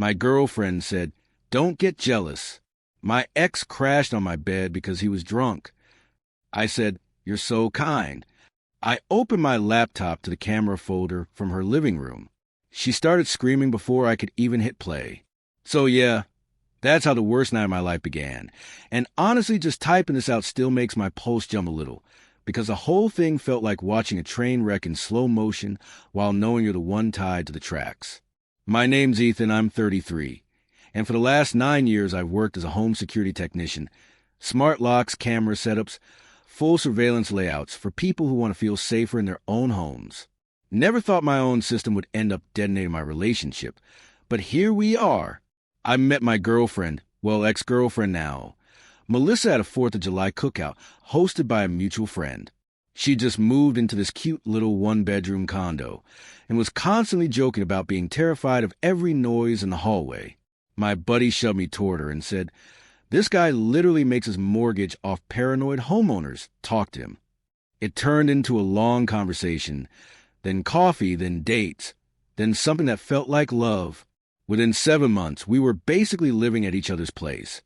My girlfriend said, "Don't get jealous." My ex crashed on my bed because he was drunk. I said, "You're so kind." I opened my laptop to the camera folder from her living room. She started screaming before I could even hit play. So yeah, that's how the worst night of my life began. And honestly, just typing this out still makes my pulse jump a little, because the whole thing felt like watching a train wreck in slow motion while knowing you're the one tied to the tracks. My name's Ethan, I'm 33. And for the last 9 years, I've worked as a home security technician. Smart locks, camera setups, full surveillance layouts for people who want to feel safer in their own homes. Never thought my own system would end up detonating my relationship. But here we are. I met my girlfriend, well, ex-girlfriend now. Melissa at a 4th of July cookout, hosted by a mutual friend. She just moved into this cute little one-bedroom condo and was constantly joking about being terrified of every noise in the hallway. My buddy shoved me toward her and said, "This guy literally makes his mortgage off paranoid homeowners. Talk to him." It turned into a long conversation, then coffee, then dates, then something that felt like love. Within 7 months, we were basically living at each other's place,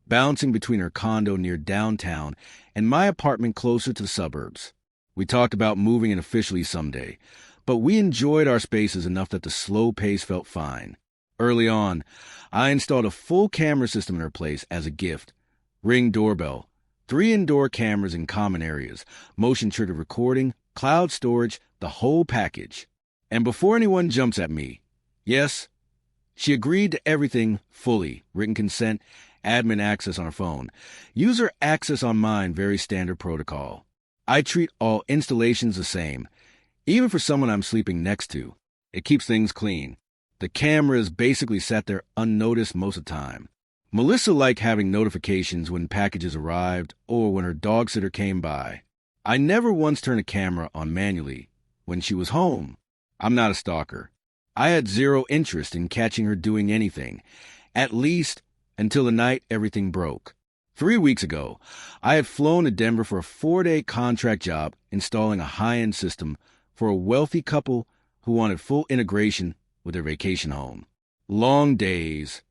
bouncing between her condo near downtown and my apartment closer to the suburbs. We talked about moving in officially someday, but we enjoyed our spaces enough that the slow pace felt fine. Early on, I installed a full camera system in her place as a gift. Ring doorbell, 3 indoor cameras in common areas, motion-triggered recording, cloud storage, the whole package. And before anyone jumps at me, yes, she agreed to everything fully, written consent, admin access on her phone, user access on mine, very standard protocol. I treat all installations the same, even for someone I'm sleeping next to. It keeps things clean. The cameras basically sat there unnoticed most of the time. Melissa liked having notifications when packages arrived or when her dog sitter came by. I never once turned a camera on manually when she was home. I'm not a stalker. I had zero interest in catching her doing anything, at least until the night everything broke. 3 weeks ago, I had flown to Denver for a 4-day contract job installing a high-end system for a wealthy couple who wanted full integration with their vacation home. Long days,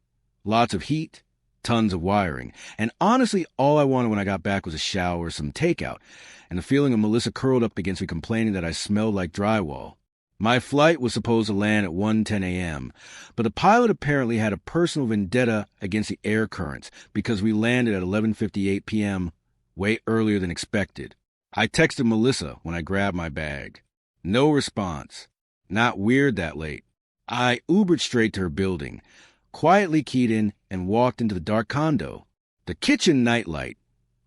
lots of heat, tons of wiring, and honestly, all I wanted when I got back was a shower, some takeout, and the feeling of Melissa curled up against me complaining that I smelled like drywall. My flight was supposed to land at 1:10 a.m., but the pilot apparently had a personal vendetta against the air currents because we landed at 11:58 p.m., way earlier than expected. I texted Melissa when I grabbed my bag. No response. Not weird that late. I Ubered straight to her building, quietly keyed in, and walked into the dark condo. The kitchen nightlight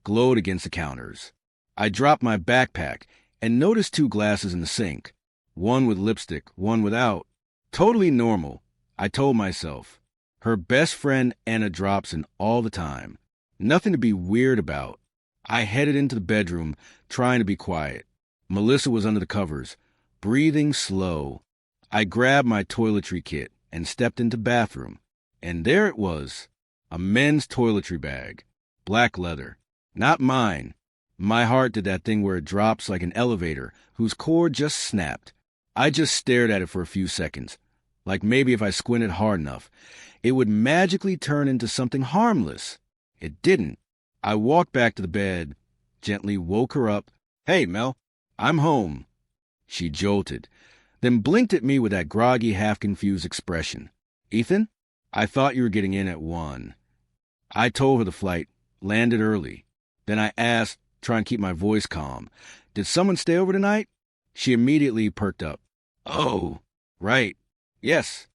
glowed against the counters. I dropped my backpack and noticed 2 glasses in the sink, one with lipstick, one without. Totally normal, I told myself. Her best friend Anna drops in all the time. Nothing to be weird about. I headed into the bedroom, trying to be quiet. Melissa was under the covers, breathing slow. I grabbed my toiletry kit and stepped into the bathroom. And there it was, a men's toiletry bag, black leather. Not mine. My heart did that thing where it drops like an elevator whose cord just snapped. I just stared at it for a few seconds, like maybe if I squinted hard enough, it would magically turn into something harmless. It didn't. I walked back to the bed, gently woke her up. "Hey, Mel, I'm home." She jolted, then blinked at me with that groggy, half-confused expression. "Ethan, I thought you were getting in at 1. I told her the flight landed early. Then I asked, trying to keep my voice calm, "Did someone stay over tonight?" She immediately perked up. "Oh, right. Yes.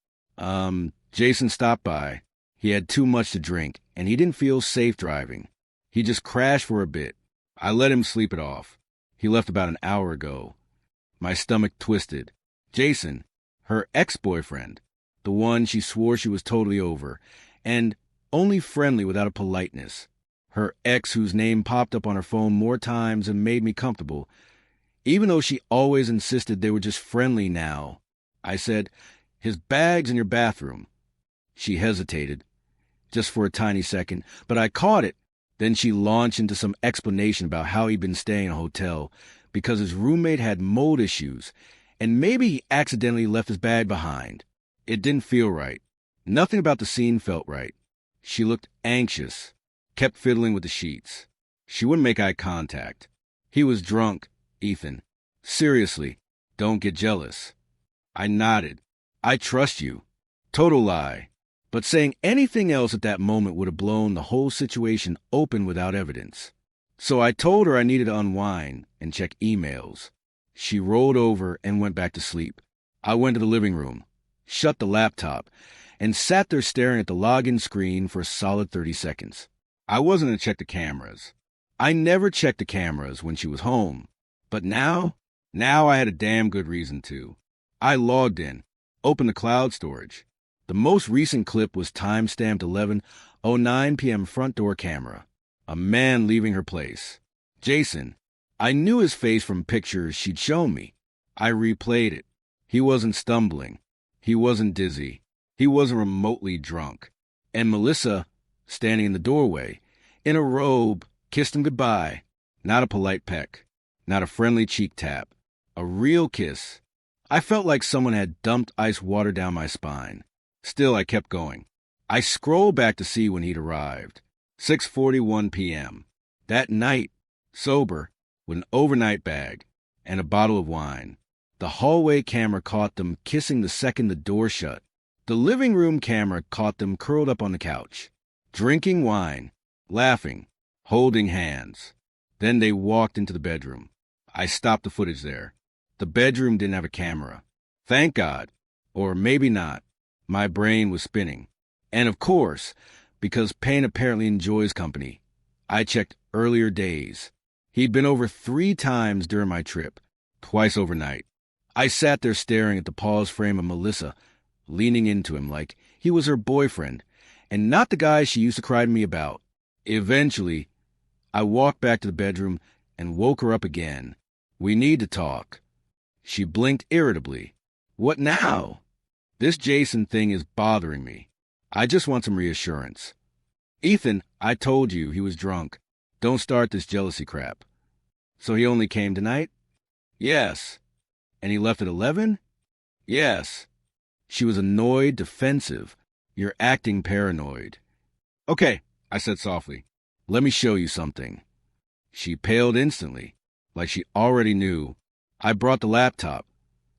Jason stopped by. He had too much to drink, and he didn't feel safe driving. He just crashed for a bit. I let him sleep it off. He left about an hour ago." My stomach twisted. Jason, her ex-boyfriend, the one she swore she was totally over, and only friendly without a politeness. Her ex whose name popped up on her phone more times and made me comfortable, even though she always insisted they were just friendly now. I said, "His bag's in your bathroom." She hesitated, just for a tiny second, but I caught it. Then she launched into some explanation about how he'd been staying in a hotel because his roommate had mold issues, and maybe he accidentally left his bag behind. It didn't feel right. Nothing about the scene felt right. She looked anxious, kept fiddling with the sheets. She wouldn't make eye contact. He was drunk, Ethan. Seriously, don't get jealous. I nodded. I trust you. Total lie. But saying anything else at that moment would have blown the whole situation open without evidence. So I told her I needed to unwind and check emails. She rolled over and went back to sleep. I went to the living room, shut the laptop, and sat there staring at the login screen for a solid 30 seconds. I wasn't going to check the cameras. I never checked the cameras when she was home. But now I had a damn good reason to. I logged in, opened the cloud storage. The most recent clip was timestamped 11:09 p.m. front door camera. A man leaving her place. Jason. I knew his face from pictures she'd shown me. I replayed it. He wasn't stumbling. He wasn't dizzy. He wasn't remotely drunk. And Melissa, standing in the doorway, in a robe, kissed him goodbye. Not a polite peck. Not a friendly cheek tap. A real kiss. I felt like someone had dumped ice water down my spine. Still, I kept going. I scrolled back to see when he'd arrived. 6:41 p.m. That night, sober, with an overnight bag and a bottle of wine. The hallway camera caught them kissing the second the door shut. The living room camera caught them curled up on the couch, drinking wine, laughing, holding hands. Then they walked into the bedroom. I stopped the footage there. The bedroom didn't have a camera. Thank God. Or maybe not. My brain was spinning. And of course, because Payne apparently enjoys company, I checked earlier days. He'd been over 3 times during my trip, twice overnight. I sat there staring at the paused frame of Melissa, leaning into him like he was her boyfriend, and not the guy she used to cry to me about. Eventually, I walked back to the bedroom and woke her up again. We need to talk. She blinked irritably. What now? This Jason thing is bothering me. I just want some reassurance. Ethan, I told you he was drunk. Don't start this jealousy crap. So he only came tonight? Yes. And he left at 11? Yes. She was annoyed, defensive. You're acting paranoid. Okay, I said softly. Let me show you something. She paled instantly, like she already knew. I brought the laptop,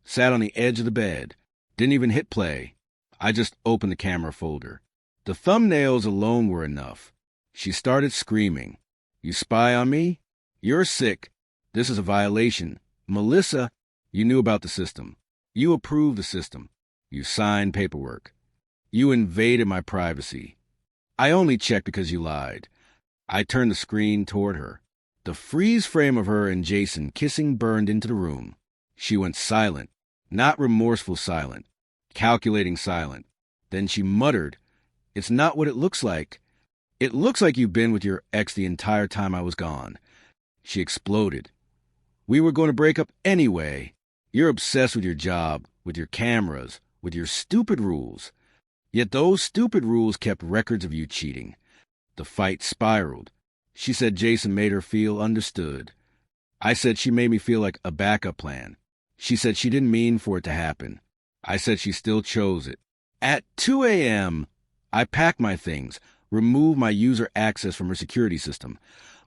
sat on the edge of the bed, didn't even hit play. I just opened the camera folder. The thumbnails alone were enough. She started screaming. You spy on me? You're sick. This is a violation. Melissa, you knew about the system. You approved the system. You signed paperwork. You invaded my privacy. I only checked because you lied. I turned the screen toward her. The freeze frame of her and Jason kissing burned into the room. She went silent, not remorseful silent, calculating silent. Then she muttered, It's not what it looks like. It looks like you've been with your ex the entire time I was gone. She exploded. We were going to break up anyway. You're obsessed with your job, with your cameras, with your stupid rules. Yet those stupid rules kept records of you cheating. The fight spiraled. She said Jason made her feel understood. I said she made me feel like a backup plan. She said she didn't mean for it to happen. I said she still chose it. At 2 a.m., I packed my things, removed my user access from her security system,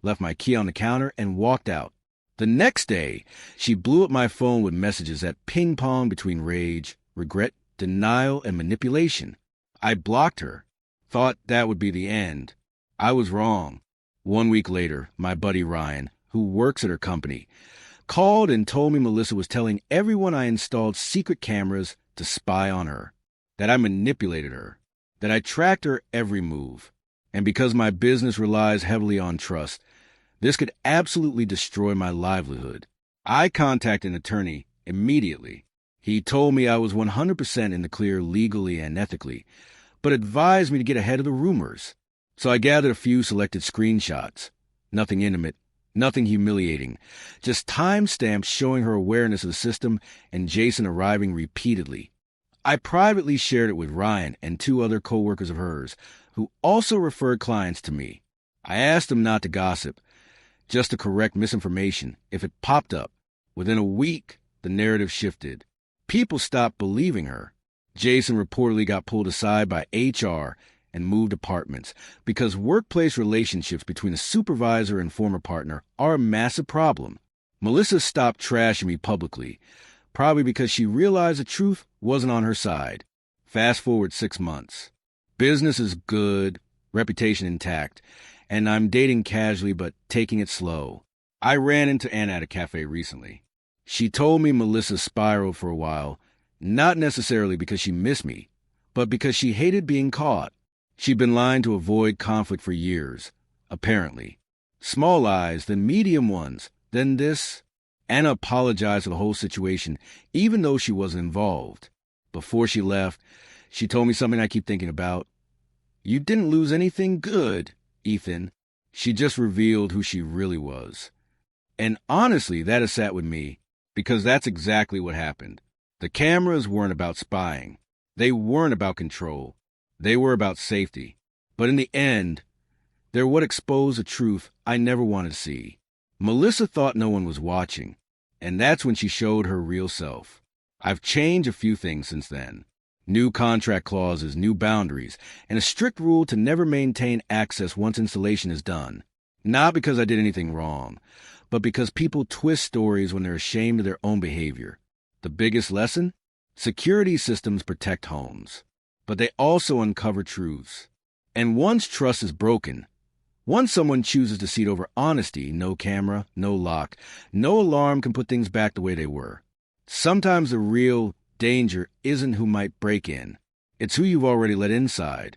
left my key on the counter, and walked out. The next day, she blew up my phone with messages that ping-ponged between rage, regret, denial, and manipulation. I blocked her, thought that would be the end. I was wrong. 1 week later, my buddy Ryan, who works at her company, called and told me Melissa was telling everyone I installed secret cameras to spy on her, that I manipulated her, that I tracked her every move. And because my business relies heavily on trust, this could absolutely destroy my livelihood. I contacted an attorney immediately. He told me I was 100% in the clear legally and ethically, but advised me to get ahead of the rumors. So I gathered a few selected screenshots. Nothing intimate, nothing humiliating, just timestamps showing her awareness of the system and Jason arriving repeatedly. I privately shared it with Ryan and 2 other co-workers of hers, who also referred clients to me. I asked them not to gossip, just to correct misinformation if it popped up. Within a week, the narrative shifted. People stopped believing her. Jason reportedly got pulled aside by HR and moved apartments because workplace relationships between a supervisor and former partner are a massive problem. Melissa stopped trashing me publicly, probably because she realized the truth wasn't on her side. Fast forward 6 months. Business is good, reputation intact, and I'm dating casually but taking it slow. I ran into Anna at a cafe recently. She told me Melissa spiraled for a while, not necessarily because she missed me, but because she hated being caught. She'd been lying to avoid conflict for years, apparently. Small lies, then medium ones, then this. Anna apologized for the whole situation, even though she wasn't involved. Before she left, she told me something I keep thinking about. You didn't lose anything good, Ethan. She just revealed who she really was. And honestly, that has sat with me, because that's exactly what happened. The cameras weren't about spying. They weren't about control. They were about safety. But in the end, they're what exposed the truth I never wanted to see. Melissa thought no one was watching, and that's when she showed her real self. I've changed a few things since then. New contract clauses, new boundaries, and a strict rule to never maintain access once installation is done. Not because I did anything wrong, but because people twist stories when they're ashamed of their own behavior. The biggest lesson? Security systems protect homes, but they also uncover truths. And once trust is broken, once someone chooses to cede over honesty, no camera, no lock, no alarm can put things back the way they were. Sometimes the real danger isn't who might break in. It's who you've already let inside.